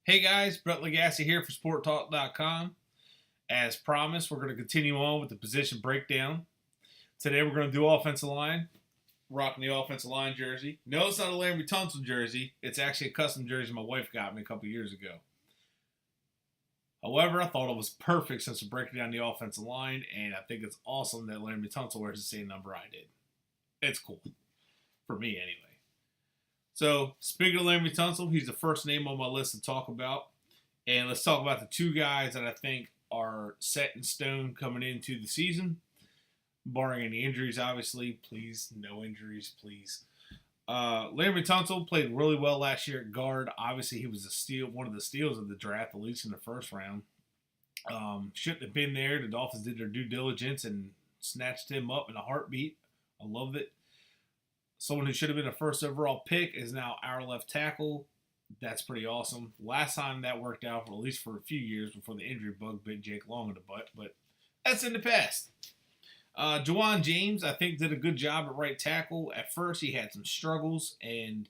Hey guys, Brett Legassi here for SportTalk.com. As promised, we're going to continue on with the position breakdown. Today we're going to do offensive line, rocking the offensive line jersey. No, it's not a Larry Tunsil jersey. It's actually a custom jersey my wife got me a couple years ago. However, I thought it was perfect since we're breaking down the offensive line, and I think it's awesome that Larry Tunsil wears the same number I did. It's cool. For me, anyway. So, speaking of Larry Tunsil, he's the first name on my list to talk about. And let's talk about the two guys that I think are set in stone coming into the season, barring any injuries, obviously. Please, no injuries, please. Larry Tunsil played really well last year at guard. Obviously, he was a steal, one of the steals of the draft, at least in the first round. Shouldn't have been there. The Dolphins did their due diligence and snatched him up in a heartbeat. I loved it. Someone who should have been a first overall pick is now our left tackle. That's pretty awesome. Last time that worked out, for at least for a few years before the injury bug bit Jake Long in the butt, but that's in the past. Juwan James, I think, did a good job at right tackle. At first, he had some struggles, and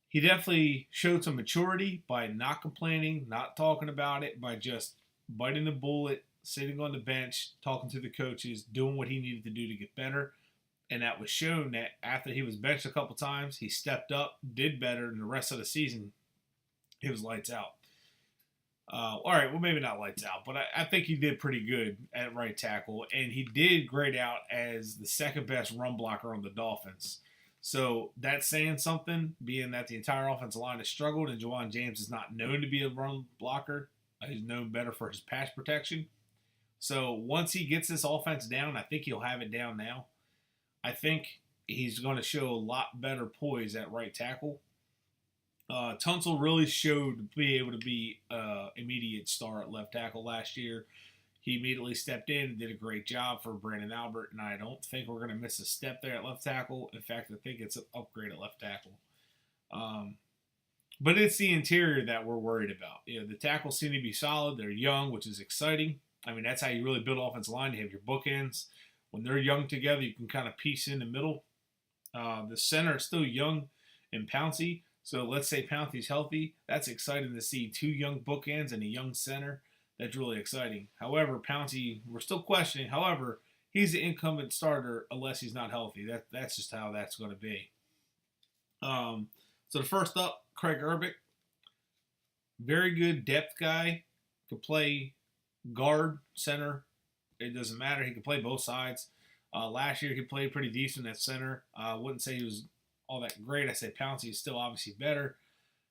he definitely showed some maturity by not complaining, not talking about it, by just biting the bullet, sitting on the bench, talking to the coaches, doing what he needed to do to get better. And that was shown that after he was benched a couple times, he stepped up, did better, and the rest of the season, he was lights out. All right, well, maybe not lights out, but I think he did pretty good at right tackle, and he did grade out as the second best run blocker on the Dolphins. So that's saying something, being that the entire offensive line has struggled, and Juwan James is not known to be a run blocker. He's known better for his pass protection. So once he gets this offense down, I think he'll have it down now. I think he's going to show a lot better poise at right tackle. Tunsil really showed to be able to be an immediate star at left tackle last year. He immediately stepped in and did a great job for Brandon Albert, and I don't think we're going to miss a step there at left tackle. In fact, I think it's an upgrade at left tackle. But it's the interior that we're worried about. You know, the tackles seem to be solid. They're young, which is exciting. I mean, that's how you really build offensive line. You have your bookends. When they're young together, you can kind of piece in the middle. The center is still young and Pouncey. So let's say Pouncey's healthy. That's exciting to see two young bookends and a young center. That's really exciting. However, Pouncey, we're still questioning. However, he's the incumbent starter unless he's not healthy. That's just how that's going to be. So the first up, Craig Urbick. Very good depth guy. Could play guard, center. It doesn't matter. He can play both sides. Last year, he played pretty decent at center. I wouldn't say he was all that great. I say Pouncey is still obviously better.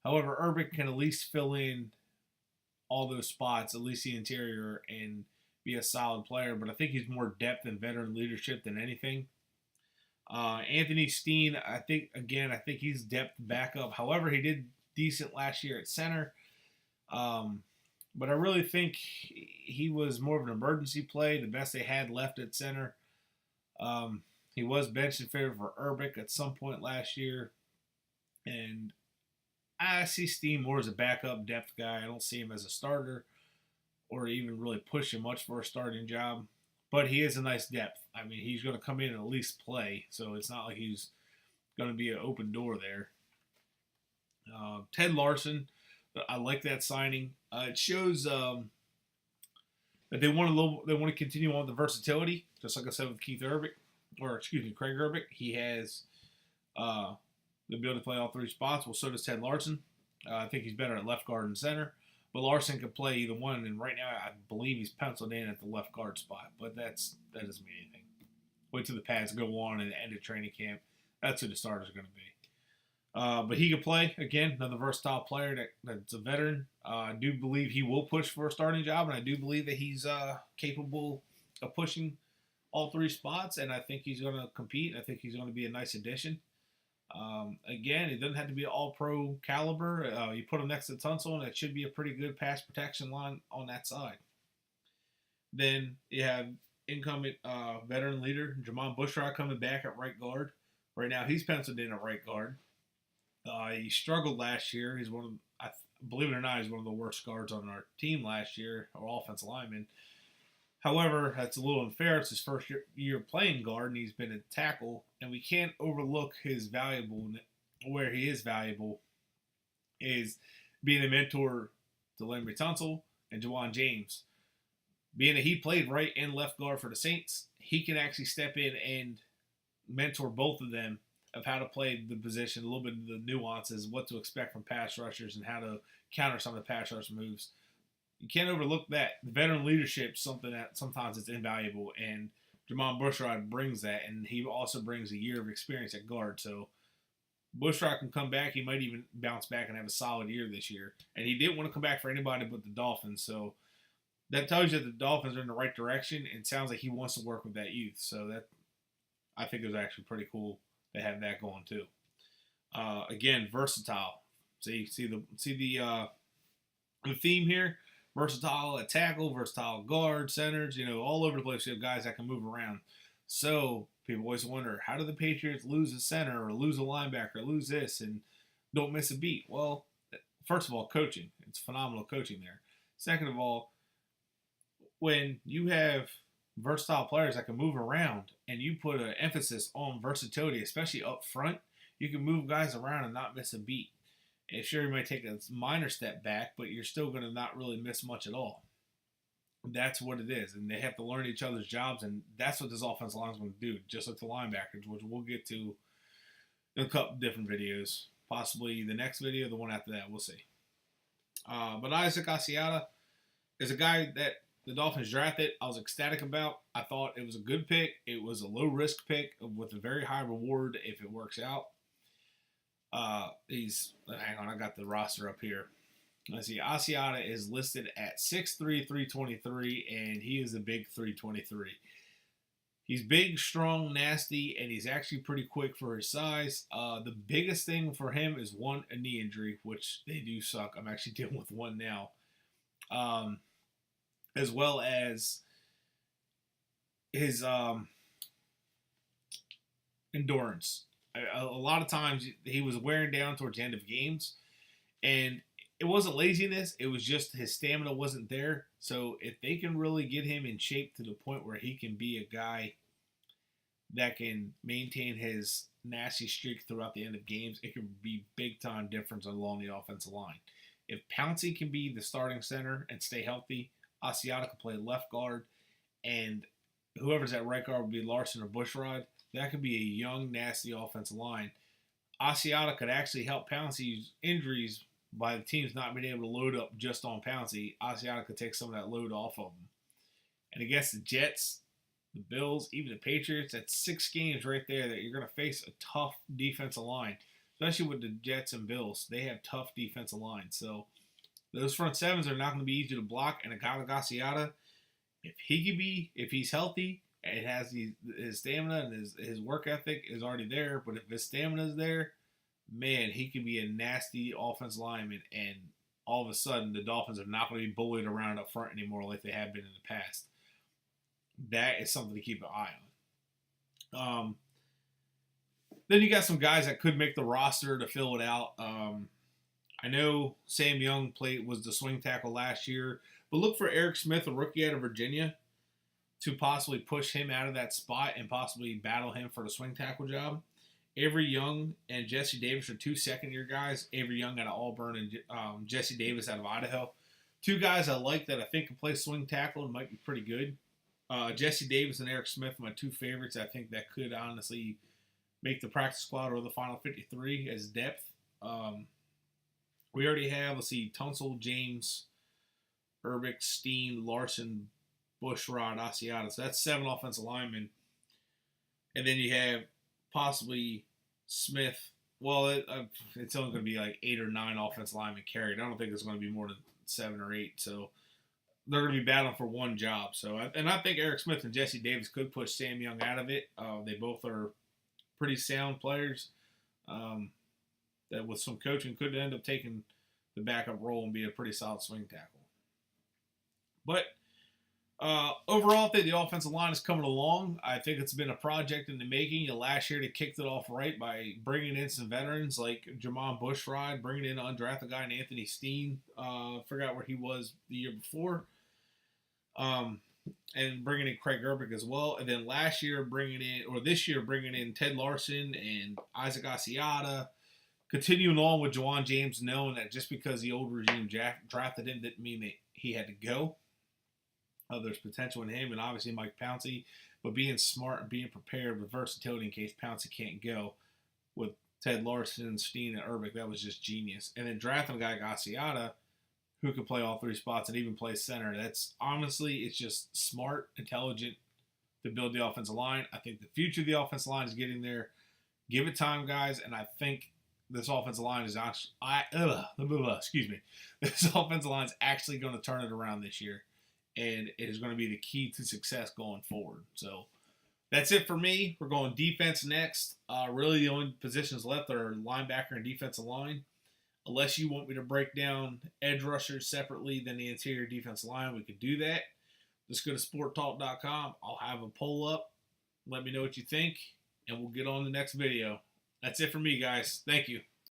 However, Urbick can at least fill in all those spots, at least the interior, and be a solid player. But I think he's more depth and veteran leadership than anything. Anthony Steen, I think he's depth backup. However, he did decent last year at center. But I really think he was more of an emergency play, the best they had left at center. He was benched in favor for Urbick at some point last year. And I see Steen more as a backup depth guy. I don't see him as a starter or even really pushing much for a starting job. But he is a nice depth. I mean, he's going to come in and at least play. So it's not like he's going to be an open door there. Ted Larson. I like that signing. It shows that they want to continue on with the versatility, just like I said with Craig Urbick. He has the ability to play all three spots. Well, so does Ted Larson. I think he's better at left guard and center, but Larson can play either one. And right now, I believe he's penciled in at the left guard spot, but that doesn't mean anything. Wait till the pads go on and the end of training camp. That's who the starters are going to be. But he can play, again, another versatile player that's a veteran. I do believe he will push for a starting job, and I do believe that he's capable of pushing all three spots, and I think he's going to compete. I think he's going to be a nice addition. Again, it doesn't have to be an all-pro caliber. You put him next to Tunsil, and it should be a pretty good pass protection line on that side. Then you have incumbent veteran leader Jamon Bushrod coming back at right guard. Right now, he's penciled in at right guard. He struggled last year. He's believe it or not, he's one of the worst guards on our team last year, our offensive lineman. However, that's a little unfair. It's his first year playing guard, and he's been a tackle, and we can't overlook his valuable. Where he is valuable is being a mentor to Larry Tunsil and Jawan James. Being that he played right and left guard for the Saints, he can actually step in and mentor both of them of how to play the position, a little bit of the nuances, what to expect from pass rushers, and how to counter some of the pass rush moves. You can't overlook that. The veteran leadership is something that sometimes is invaluable, and Jamon Bushrod brings that, and he also brings a year of experience at guard. So Bushrod can come back. He might even bounce back and have a solid year this year. And he didn't want to come back for anybody but the Dolphins. So that tells you that the Dolphins are in the right direction. And it sounds like he wants to work with that youth. So that I think it was actually pretty cool to have that going too. Again, versatile. See the theme here. Versatile at tackle, versatile guard, centers. All over the place. You have guys that can move around. So people always wonder, how do the Patriots lose a center or lose a linebacker or lose this and don't miss a beat? Well, first of all, coaching. It's phenomenal coaching there. Second of all, when you have versatile players that can move around and you put an emphasis on versatility, especially up front, you can move guys around and not miss a beat. And sure, you might take a minor step back, but you're still going to not really miss much at all. That's what it is, and they have to learn each other's jobs, and that's what this offensive line is going to do, just like the linebackers, which we'll get to in a couple different videos. Possibly the next video, the one after that, we'll see. But Isaac Asiata is a guy that the Dolphins drafted. I was ecstatic about. I thought it was a good pick. It was a low-risk pick with a very high reward if it works out. Hang on, I got the roster up here. Let's see, Asiata is listed at 6'3", 323, and he is a big 323. He's big, strong, nasty, and he's actually pretty quick for his size. The biggest thing for him is a knee injury, which they do suck. I'm actually dealing with one now. As well as his endurance. A lot of times he was wearing down towards the end of games, and it wasn't laziness. It was just his stamina wasn't there. So if they can really get him in shape to the point where he can be a guy that can maintain his nasty streak throughout the end of games, it can be big-time difference along the offensive line. If Pouncey can be the starting center and stay healthy, Asiata can play left guard, and whoever's at right guard would be Larson or Bushrod. That could be a young, nasty offensive line. Asiata could actually help Pouncey's injuries by the teams not being able to load up just on Pouncey. Asiata could take some of that load off of them. And against the Jets, the Bills, even the Patriots, that's 6 games right there that you're going to face a tough defensive line, especially with the Jets and Bills. They have tough defensive lines. So those front sevens are not going to be easy to block. And a guy like Asiata, if he's healthy, and it has his stamina and his work ethic is already there, but if his stamina is there, man, he can be a nasty offensive lineman, and all of a sudden the Dolphins are not going to be bullied around up front anymore like they have been in the past. That is something to keep an eye on. Then you got some guys that could make the roster to fill it out. I know Sam Young was the swing tackle last year, but look for Eric Smith, a rookie out of Virginia, to possibly push him out of that spot and possibly battle him for the swing tackle job. Avery Young and Jesse Davis are 2 second-year guys. Avery Young out of Auburn and Jesse Davis out of Idaho. 2 guys I like that I think can play swing tackle and might be pretty good. Jesse Davis and Eric Smith are my 2 favorites. I think that could honestly make the practice squad or the final 53 as depth. We already have, Tunsil, James, Urbic, Steen, Larson, Bushrod, Asiata. So that's 7 offensive linemen. And then you have possibly Smith. Well, it's only going to be like 8 or 9 offensive linemen carried. I don't think it's going to be more than 7 or 8. So they're going to be battling for one job. So, and I think Eric Smith and Jesse Davis could push Sam Young out of it. They both are pretty sound players that with some coaching could end up taking the backup role and be a pretty solid swing tackle. But overall, I think the offensive line is coming along. I think it's been a project in the making. Last year, they kicked it off right by bringing in some veterans like Jamon Bushrod, bringing in an undrafted guy, Anthony Steen. Forgot where he was the year before. And bringing in Craig Urbick as well. And then this year, bringing in Ted Larson and Isaac Asiata, Continuing on with Juwan James, knowing that just because the old regime drafted him didn't mean that he had to go. There's potential in him, and obviously Mike Pouncey, but being smart and being prepared with versatility in case Pouncey can't go with Ted Larson, Steen, and Urbic, that was just genius. And then drafting a guy like Asiata, who could play all three spots and even play center. That's honestly, it's just smart, intelligent to build the offensive line. I think the future of the offensive line is getting there. Give it time, guys, and I think this offensive line is actually, excuse me, this offensive line is actually going to turn it around this year, and it is going to be the key to success going forward. So that's it for me. We're going defense next. Really, the only positions left are linebacker and defensive line. Unless you want me to break down edge rushers separately than the interior defensive line, we could do that. Just go to sporttalk.com. I'll have a poll up. Let me know what you think, and we'll get on the next video. That's it for me, guys. Thank you.